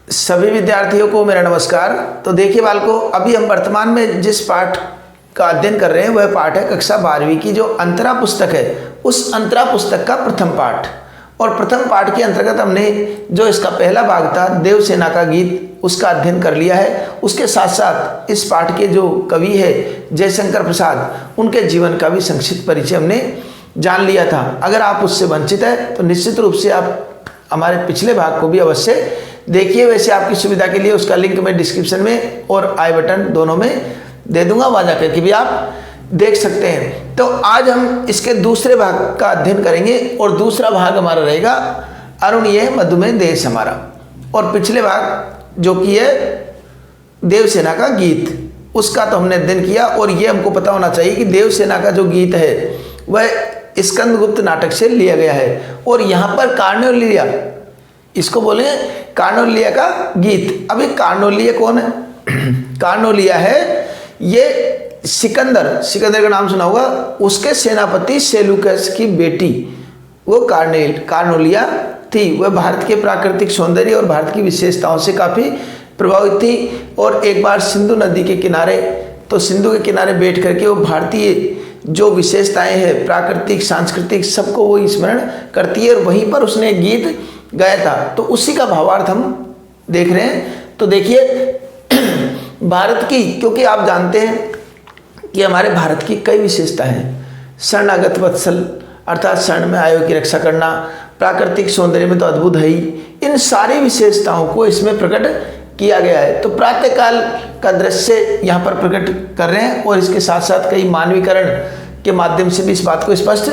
सभी विद्यार्थियों को मेरा नमस्कार। तो देखिए बालकों, अभी हम वर्तमान में जिस पाठ का अध्ययन कर रहे हैं वह पाठ है कक्षा 12वीं की जो अंतरा पुस्तक है, उस अंतरा पुस्तक का प्रथम पाठ। और प्रथम पाठ के अंतर्गत हमने जो इसका पहला भाग था देवसेना का गीत, उसका अध्ययन कर लिया है। उसके साथ साथ इस पाठ के जो कवि है जयशंकर प्रसाद, उनके जीवन का भी संक्षिप्त परिचय हमने जान लिया था। अगर आप उससे वंचित है तो निश्चित रूप से आप हमारे पिछले भाग को भी अवश्य देखिए। वैसे आपकी सुविधा के लिए उसका लिंक मैं डिस्क्रिप्शन में और आई बटन दोनों में दे दूंगा, वहां जाकर के भी आप देख सकते हैं। तो आज हम इसके दूसरे भाग का अध्ययन करेंगे और दूसरा भाग हमारा रहेगा अरुण ये मधुमेह देश हमारा। और पिछले भाग जो कि है देवसेना का गीत, उसका तो हमने अध्ययन किया। और ये हमको पता होना चाहिए कि देवसेना का जो गीत है वह स्कंदगुप्त नाटक से लिया गया है। और यहाँ पर कार्नोलिया, इसको बोले कार्नोलिया का गीत। अभी कार्नोलिया कौन है? कार्नोलिया है ये सिकंदर का नाम सुना होगा, उसके सेनापति सेलूकस की बेटी वो कार्नोलिया थी। वह भारत के प्राकृतिक सौंदर्य और भारत की विशेषताओं से काफ़ी प्रभावित थी। और एक बार सिंधु नदी के किनारे, तो सिंधु के किनारे बैठ करके वो भारतीय जो विशेषताएं हैं प्राकृतिक सांस्कृतिक सबको वो स्मरण करती है। और वहीं पर उसने एक गीत गाया था, तो उसी का भावार्थ हम देख रहे हैं। तो देखिए भारत की, क्योंकि आप जानते हैं कि हमारे भारत की कई विशेषता हैं। शरणागत वत्सल अर्थात शरण में आयोग की रक्षा करना, प्राकृतिक सौंदर्य में तो अद्भुत है ही। इन सारी विशेषताओं को इसमें प्रकट किया गया है। तो प्रातःकाल का दृश्य यहाँ पर प्रकट कर रहे हैं और इसके साथ साथ कई मानवीकरण के माध्यम से भी इस बात को स्पष्ट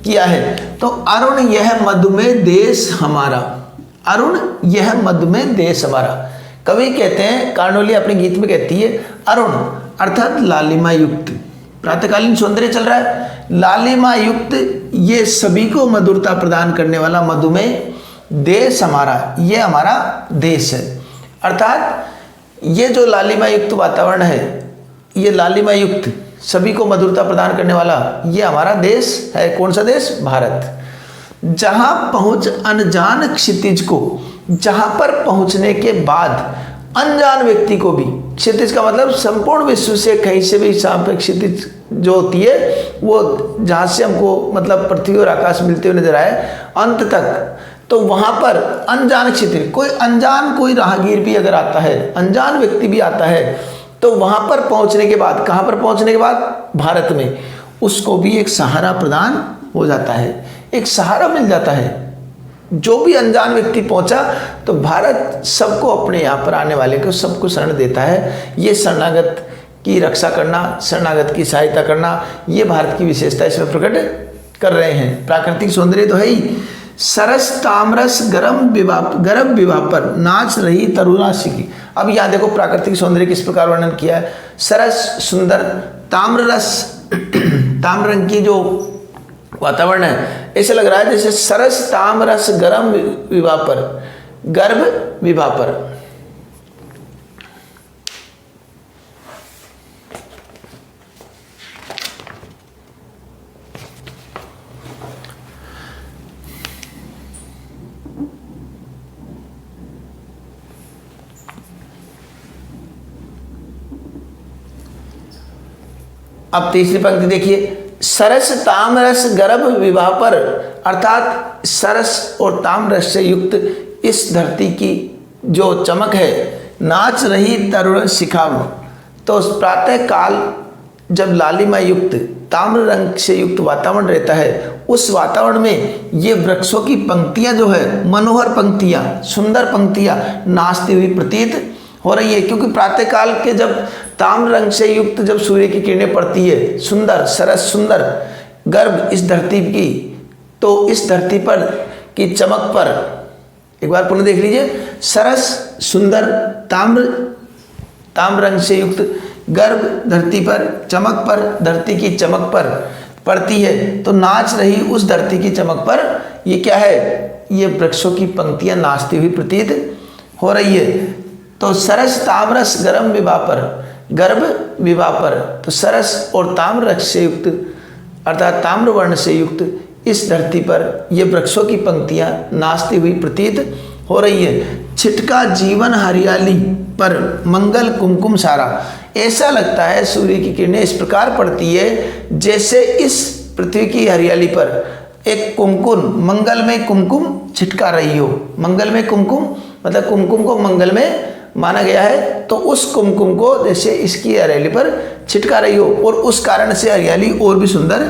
किया है। तो अरुण यह मधुमेह देश हमारा, अरुण यह मधुमेह देश हमारा। कवि कहते हैं, कार्नोलिया अपने गीत में कहती है अरुण अर्थात लालिमा युक्त, प्रातःकालीन सौंदर्य चल रहा है, लालिमा युक्त ये सभी को मधुरता प्रदान करने वाला मधुमेह देश हमारा, ये हमारा देश है। अर्थात ये जो लालिमा युक्त वातावरण है, ये लालिमा युक्त सभी को मधुरता प्रदान करने वाला ये हमारा देश है। कौन सा देश? भारत। जहां पहुंच अनजान क्षितिज को, जहां पर पहुंचने के बाद अनजान व्यक्ति को भी, क्षितिज का मतलब संपूर्ण विश्व से कहीं से भी क्षितिज जो होती है वो जहां से हमको मतलब पृथ्वी और आकाश मिलते हुए नजर आए अंत तक, तो वहां पर अनजान क्षितिज, कोई अनजान कोई राहगीर भी अगर आता है, अनजान व्यक्ति भी आता है, तो वहां पर पहुंचने के बाद, कहां पर पहुंचने के बाद? भारत में, उसको भी एक सहारा प्रदान हो जाता है, एक सहारा मिल जाता है। जो भी अनजान व्यक्ति पहुंचा तो भारत सबको, अपने यहाँ पर आने वाले को सबको शरण देता है। ये शरणागत की रक्षा करना, शरणागत की सहायता करना, ये भारत की विशेषता इसमें प्रकट कर रहे हैं। प्राकृतिक सौंदर्य तो है ही। सरस तामरस गर्भ विवाह पर नाच रही तरुणासी की। अब यहाँ देखो प्राकृतिक सौंदर्य किस प्रकार वर्णन किया है। सरस सुंदर, ताम्ररस ताम्र रंग की जो वातावरण है, ऐसे लग रहा है जैसे सरस तामरस गर्भ विवाह पर। अब तीसरी पंक्ति देखिए, सरस तामरस गर्भ विवाह पर, अर्थात सरस और ताम्रस से युक्त इस धरती की जो चमक है, नाच रही तरुण शिखाव। तो प्रातः काल जब लालिमा युक्त ताम्र रंग से युक्त वातावरण रहता है, उस वातावरण में ये वृक्षों की पंक्तियां जो है, मनोहर पंक्तियां, सुंदर पंक्तियां नाचती हुई प्रतीत हो रही है। क्योंकि प्रातःकाल के जब ताम्र रंग से युक्त जब सूर्य की किरणें पड़ती है, सुंदर सरस सुंदर गर्भ इस धरती की, तो इस धरती पर की चमक पर एक बार पुनः देख लीजिए, सरस सुंदर ताम्र रंग से युक्त गर्भ धरती पर, चमक पर, धरती की चमक पर पड़ती है, तो नाच रही उस धरती की चमक पर ये क्या है? ये वृक्षों की पंक्तियां नाचती हुई प्रतीत हो रही है। तो सरस ताम्रस गर्भ विवाह पर, तो सरस और ताम्र रंग से युक्त अर्थात ताम्र वर्ण से युक्त इस धरती पर ये वृक्षों की पंक्तियां नाचती हुई प्रतीत हो रही है। छिटका जीवन हरियाली पर मंगल कुमकुम सारा। ऐसा लगता है सूर्य की किरणें इस प्रकार पड़ती है जैसे इस पृथ्वी की हरियाली पर एक कुमकुम, मंगल में कुमकुम छिटका रही हो। मंगल में कुमकुम मतलब कुमकुम को मंगल में माना गया है, तो उस कुमकुम को जैसे इसकी हरियाली पर छिटका रही हो, और उस कारण से हरियाली और भी सुंदर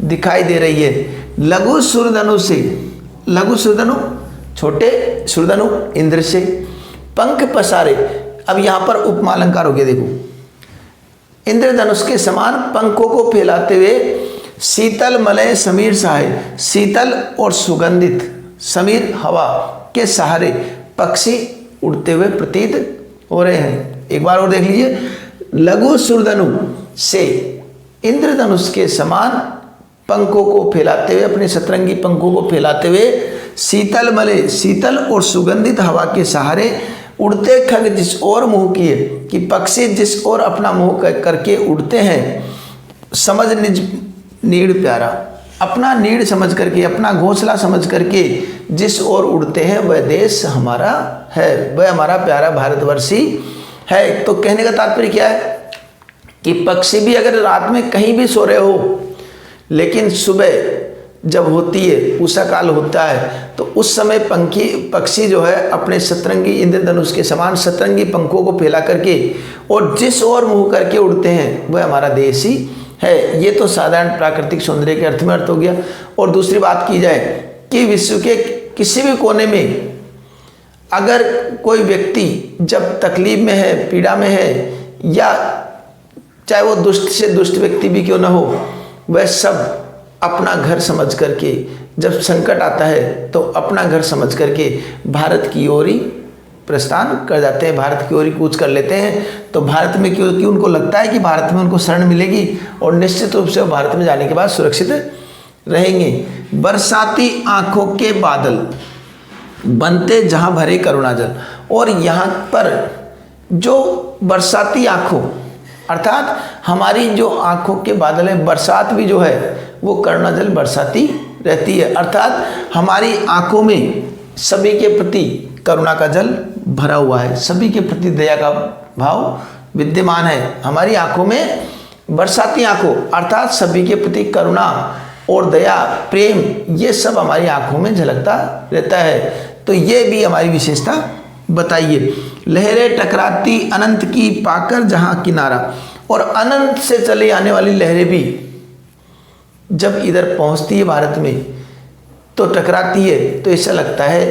दिखाई दे रही है। लघु सुरधनु से, लघु सुरधनु छोटे सुरधनु इंद्र से, पंख पसारे। अब यहाँ पर उपमा अलंकार हो गया, देखो। इंद्रधनुष के समान पंखों को फैलाते हुए शीतल मलय समीर सहाय, शीतल और सुगंधित समीर हवा के सहारे पक्षी उड़ते हुए प्रतीत हो रहे हैं। एक बार और देख लीजिए। लघु सुरधनु से इंद्रधनुष के समान पंखों को फैलाते हुए, अपने सतरंगी पंखों को फैलाते हुए शीतल मलय, शीतल और सुगंधित हवा के सहारे उड़ते खग जिस ओर मुंह किए, कि पक्षी जिस ओर अपना मुंह करके उड़ते हैं, समझ निज नीड़ प्यारा, अपना नीड़ समझ करके, अपना घोंसला समझ करके जिस ओर उड़ते हैं वह देश हमारा है, वह हमारा प्यारा भारतवर्षी है। तो कहने का तात्पर्य क्या है कि पक्षी भी अगर रात में कहीं भी सो रहे हो, लेकिन सुबह जब होती है, उषा काल होता है, तो उस समय पक्षी जो है अपने सतरंगी इंद्रधनुष के समान सतरंगी पंखों को फैला करके और जिस ओर मुंह करके उड़ते हैं वह हमारा देश ही है। ये तो साधारण प्राकृतिक सौंदर्य के अर्थ में अर्थ हो गया। और दूसरी बात की जाए कि विश्व के किसी भी कोने में अगर कोई व्यक्ति जब तकलीफ में है, पीड़ा में है, या चाहे वो दुष्ट से दुष्ट व्यक्ति भी क्यों ना हो, वह सब अपना घर समझ करके, जब संकट आता है तो अपना घर समझ करके भारत की ओर ही प्रस्थान कर जाते हैं, भारत की ओर ही कूच कर लेते हैं। तो भारत में क्योंकि उनको लगता है कि भारत में उनको शरण मिलेगी और निश्चित रूप से वो भारत में जाने के बाद सुरक्षित रहेंगे। बरसाती आंखों के बादल बनते जहां भरे करुणा जल। और यहाँ पर जो बरसाती आंखों अर्थात हमारी जो आंखों के बादल है, बरसात भी जो है वो करुणा जल बरसाती रहती है, अर्थात हमारी आंखों में सभी के प्रति करुणा का जल भरा हुआ है, सभी के प्रति दया का भाव विद्यमान है। हमारी आंखों में बरसाती आंखों अर्थात सभी के प्रति करुणा और दया, प्रेम, ये सब हमारी आंखों में झलकता रहता है। तो ये भी हमारी विशेषता बताइए। लहरें टकराती अनंत की पाकर जहां किनारा। और अनंत से चले आने वाली लहरें भी जब इधर पहुंचती है भारत में तो टकराती है, तो ऐसा लगता है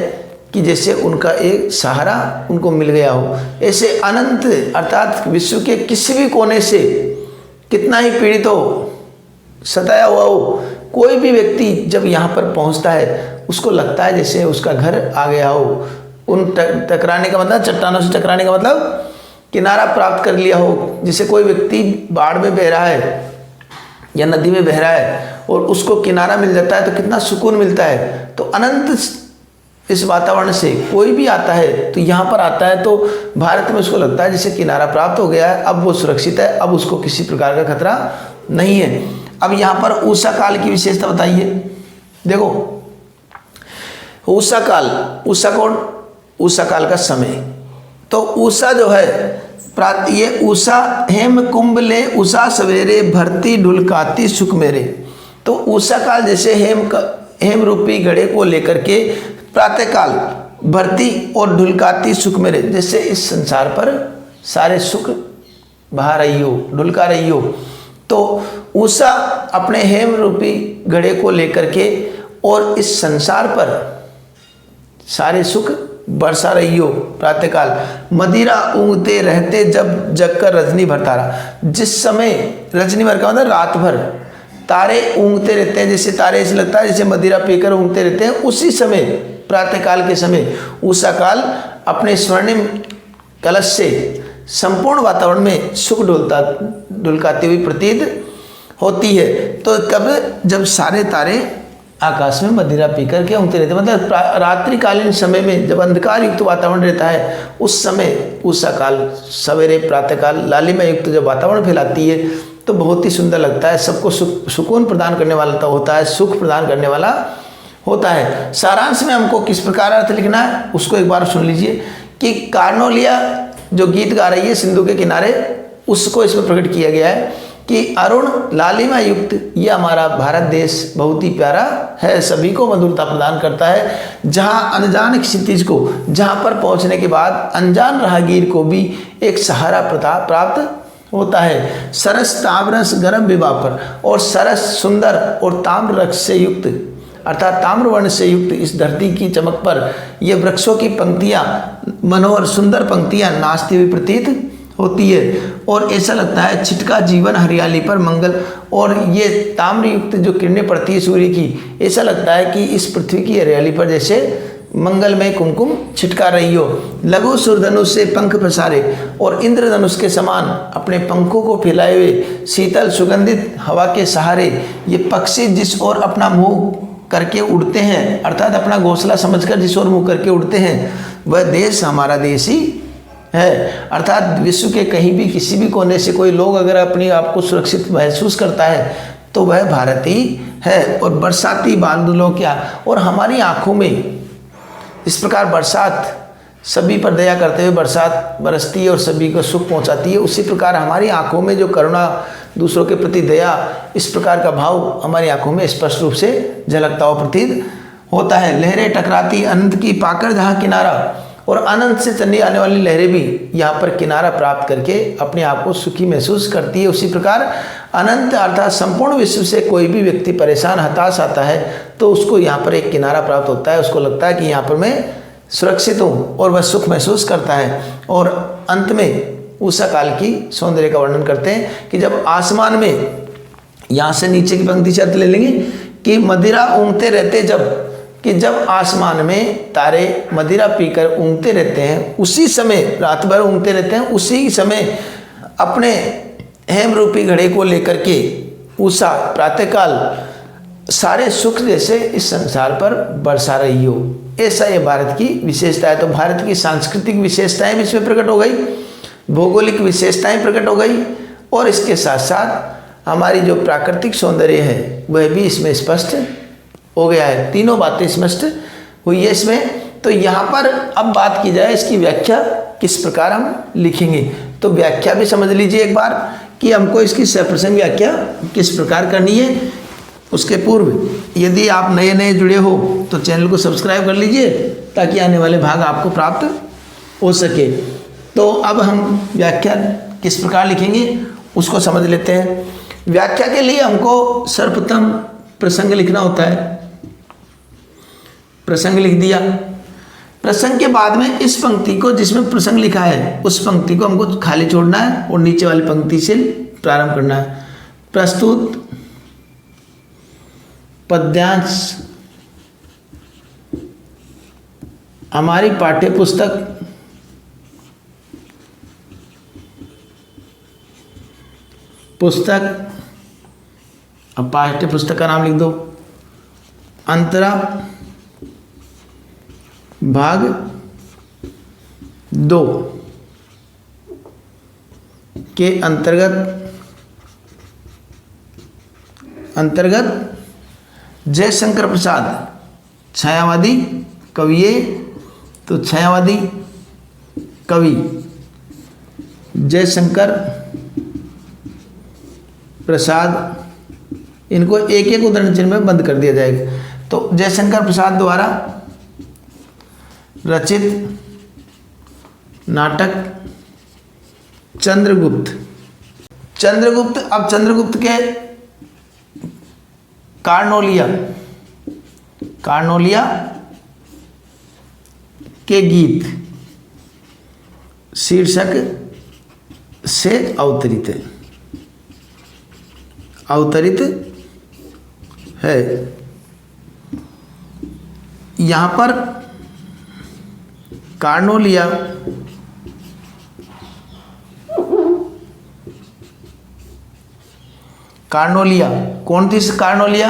कि जैसे उनका एक सहारा उनको मिल गया हो। ऐसे अनंत अर्थात विश्व के किसी भी कोने से कितना ही पीड़ित हो, सताया हुआ हो, कोई भी व्यक्ति जब यहाँ पर पहुँचता है उसको लगता है जैसे उसका घर आ गया हो। उन टकराने का मतलब, चट्टानों से टकराने का मतलब किनारा प्राप्त कर लिया हो। जैसे कोई व्यक्ति बाढ़ में बह रहा है या नदी में बह रहा है और उसको किनारा मिल जाता है तो कितना सुकून मिलता है। तो अनंत इस वातावरण से कोई भी आता है तो यहाँ पर आता है तो भारत में उसको लगता है जैसे किनारा प्राप्त हो गया है, अब वो सुरक्षित है, अब उसको किसी प्रकार का खतरा नहीं है। अब यहाँ पर उषा काल की विशेषता बताइए। देखो उषा काल, उषा कौन, उषा काल का समय। तो उषा जो है ये उषा हेम कुंभ ले उषा सवेरे भरती ढुलकाती सुख मेरे। तो उषा काल जैसे हेम रूपी घड़े को लेकर के प्रातःकाल भरती और ढुलकाती सुख मेरे, जैसे इस संसार पर सारे सुख बहा रही हो, ढुलका रही हो। तो उषा अपने हेम रूपी घड़े को लेकर के और इस संसार पर सारे सुख बरसा रही हो। प्रातःकाल मदिरा ऊँगते रहते जब जगकर रजनी भर तारा। जिस समय रजनी भर का मतलब रात भर तारे ऊँगते रहते हैं, जैसे तारे ऐसे लगता है जैसे मदिरा पीकर ऊँगते रहते हैं, उसी समय प्रातःकाल के समय उषा काल अपने स्वर्णिम कलश से संपूर्ण वातावरण में सुख ढुलकाती हुई प्रतीत होती है। तो कब, जब सारे तारे आकाश में मदिरा पीकर के ऊँगते रहते, मतलब रात्रिकालीन समय में जब अंधकार युक्त वातावरण रहता है उस समय उषा काल सवेरे प्रातःकाल लालिमा युक्त जब वातावरण फैलाती है तो बहुत ही सुंदर लगता है। सबको सुकून प्रदान करने वाला होता है, सुख प्रदान करने वाला होता है। सारांश में हमको किस प्रकार अर्थ लिखना है उसको एक बार सुन लीजिए कि कार्नोलिया जो गीत गा रही है सिंधु के किनारे, उसको इसमें प्रकट किया गया है कि अरुण लालिमा युक्त ये हमारा भारत देश बहुत ही प्यारा है, सभी को मधुरता प्रदान करता है, जहाँ अनजान क्षितिज को, जहाँ पर पहुँचने के बाद अनजान राहगीर को भी एक सहारा प्राप्त होता है। सरस ताम्रस गर्म विवाह पर, और सरस सुंदर और ताम्र रस से युक्त अर्थात ताम्रवर्ण से युक्त इस धरती की चमक पर ये वृक्षों की पंक्तियाँ, मनोहर सुंदर पंक्तियाँ नाचती हुई प्रतीत होती है, और ऐसा लगता है छिटका जीवन हरियाली पर मंगल। और ये ताम्र युक्त जो किरणें पड़ती है सूर्य की, ऐसा लगता है कि इस पृथ्वी की हरियाली पर जैसे मंगलमय कुमकुम छिटका रही हो। लघु सुरधनुष से पंख पसारे और इंद्रधनुष के समान अपने पंखों को फैलाए हुए शीतल सुगंधित हवा के सहारे ये पक्षी जिस ओर अपना मुंह करके उड़ते हैं, अर्थात अपना घोंसला समझकर जिस ओर मुंह करके उड़ते हैं, वह देश हमारा देश ही है। अर्थात विश्व के कहीं भी किसी भी कोने से कोई लोग अगर अपने आप को सुरक्षित महसूस करता है तो वह भारत ही है। और बरसाती बादलों क्या, और हमारी आंखों में इस प्रकार बरसात सभी पर दया करते हुए बरसात बरसती है और सभी को सुख पहुंचाती है, उसी प्रकार हमारी आंखों में जो करुणा, दूसरों के प्रति दया, इस प्रकार का भाव हमारी आंखों में स्पष्ट रूप से झलकता हुआ प्रतीत होता है। लहरें टकराती अनंत की पाकर जहाँ किनारा, और अनंत से चलने आने वाली लहरें भी यहाँ पर किनारा प्राप्त करके अपने आप को सुखी महसूस करती है। उसी प्रकार अनंत अर्थात संपूर्ण विश्व से कोई भी व्यक्ति परेशान हताश आता है तो उसको यहाँ पर एक किनारा प्राप्त होता है, उसको लगता है कि यहाँ पर मैं सुरक्षित हूँ और वह सुख महसूस करता है। और अंत में उषा काल की सौंदर्य का वर्णन करते हैं कि जब आसमान में, यहाँ से नीचे की पंक्ति से अर्थ ले लेंगे कि मदिरा ऊँघते रहते, जब आसमान में तारे मदिरा पीकर ऊँघते रहते हैं, उसी समय रात भर ऊँघते रहते हैं, उसी समय अपने हेम रूपी घड़े को लेकर के उषा प्रातःकाल सारे सुख जैसे इस संसार पर बरसा रही हो, ऐसा ये भारत की विशेषता है। तो भारत की सांस्कृतिक विशेषताएं भी इसमें प्रकट हो गई, भौगोलिक विशेषताएं प्रकट हो गई, और इसके साथ साथ हमारी जो प्राकृतिक सौंदर्य है वह भी इसमें स्पष्ट हो गया है। तीनों बातें स्पष्ट हुई है इसमें। तो यहाँ पर अब बात की जाए इसकी व्याख्या किस प्रकार हम लिखेंगे, तो व्याख्या भी समझ लीजिए एक बार कि हमको इसकी सप्रसंग व्याख्या किस प्रकार करनी है। उसके पूर्व यदि आप नए नए जुड़े हो तो चैनल को सब्सक्राइब कर लीजिए ताकि आने वाले भाग आपको प्राप्त हो सके। तो अब हम व्याख्या किस प्रकार लिखेंगे उसको समझ लेते हैं। व्याख्या के लिए हमको सर्वप्रथम प्रसंग लिखना होता है। प्रसंग लिख दिया, प्रसंग के बाद में इस पंक्ति को जिसमें प्रसंग लिखा है उस पंक्ति को हमको खाली छोड़ना है और नीचे वाली पंक्ति से प्रारंभ करना है। प्रस्तुत पद्यांश हमारी पाठ्य पुस्तक अब पाठ्य पुस्तक का नाम लिख दो, अंतरा भाग 2 के अंतर्गत जयशंकर प्रसाद छायावादी कवि, तो छायावादी कवि जयशंकर प्रसाद, इनको एक एक उदाहरण चिन्ह में बंद कर दिया जाएगा। तो जयशंकर प्रसाद द्वारा रचित नाटक चंद्रगुप्त। अब चंद्रगुप्त के कार्नोलिया के गीत शीर्षक से अवतरित है। यहाँ पर कार्नोलिया कौन थी कार्नोलिया?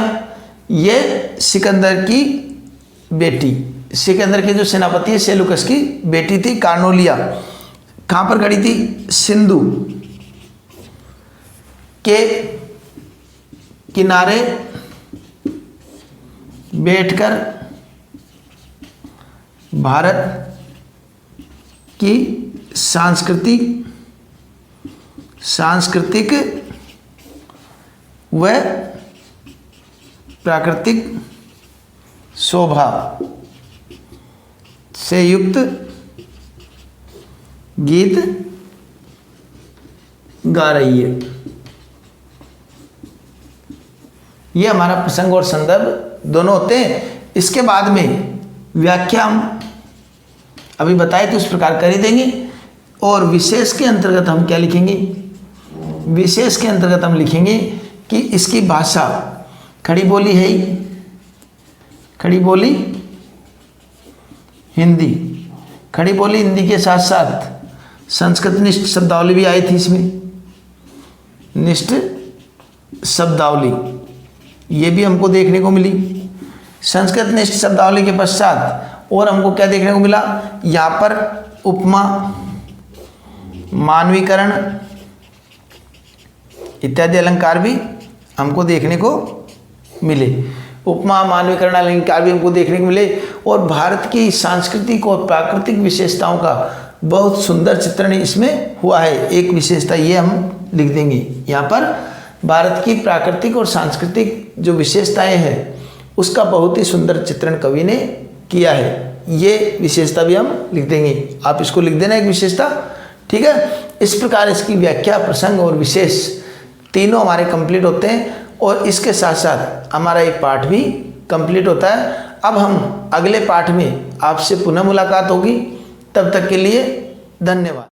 ये सिकंदर की बेटी, सिकंदर के जो सेनापति है सेलुकस की बेटी थी कार्नोलिया। कहाँ पर खड़ी थी? सिंधु के किनारे बैठकर भारत की सांस्कृतिक व प्राकृतिक शोभा से युक्त गीत गा रही है। ये हमारा प्रसंग और संदर्भ दोनों होते हैं। इसके बाद में व्याख्या हम अभी बताए तो इस प्रकार कर ही देंगे। और विशेष के अंतर्गत हम क्या लिखेंगे? विशेष के अंतर्गत हम लिखेंगे कि इसकी भाषा खड़ी बोली है ही, खड़ी बोली हिंदी, खड़ी बोली हिंदी के साथ साथ संस्कृत निष्ठ शब्दावली भी आई थी इसमें, निष्ठ शब्दावली ये भी हमको देखने को मिली। संस्कृत निष्ठ शब्दावली के पश्चात और हमको क्या देखने को मिला? यहाँ पर उपमा, मानवीकरण इत्यादि अलंकार भी हमको देखने को मिले। उपमा, मानवीकरण अलंकार भी हमको देखने को मिले। और भारत की सांस्कृतिक और प्राकृतिक विशेषताओं का बहुत सुंदर चित्रण इसमें हुआ है। एक विशेषता ये हम लिख देंगे यहाँ पर, भारत की प्राकृतिक और सांस्कृतिक जो विशेषताएं हैं उसका बहुत ही सुंदर चित्रण कवि ने किया है। ये विशेषता भी हम लिख देंगे, आप इसको लिख देना एक विशेषता, ठीक है। इस प्रकार इसकी व्याख्या, प्रसंग और विशेष तीनों हमारे कंप्लीट होते हैं और इसके साथ साथ हमारा एक पाठ भी कंप्लीट होता है। अब हम अगले पाठ में आपसे पुनः मुलाकात होगी, तब तक के लिए धन्यवाद।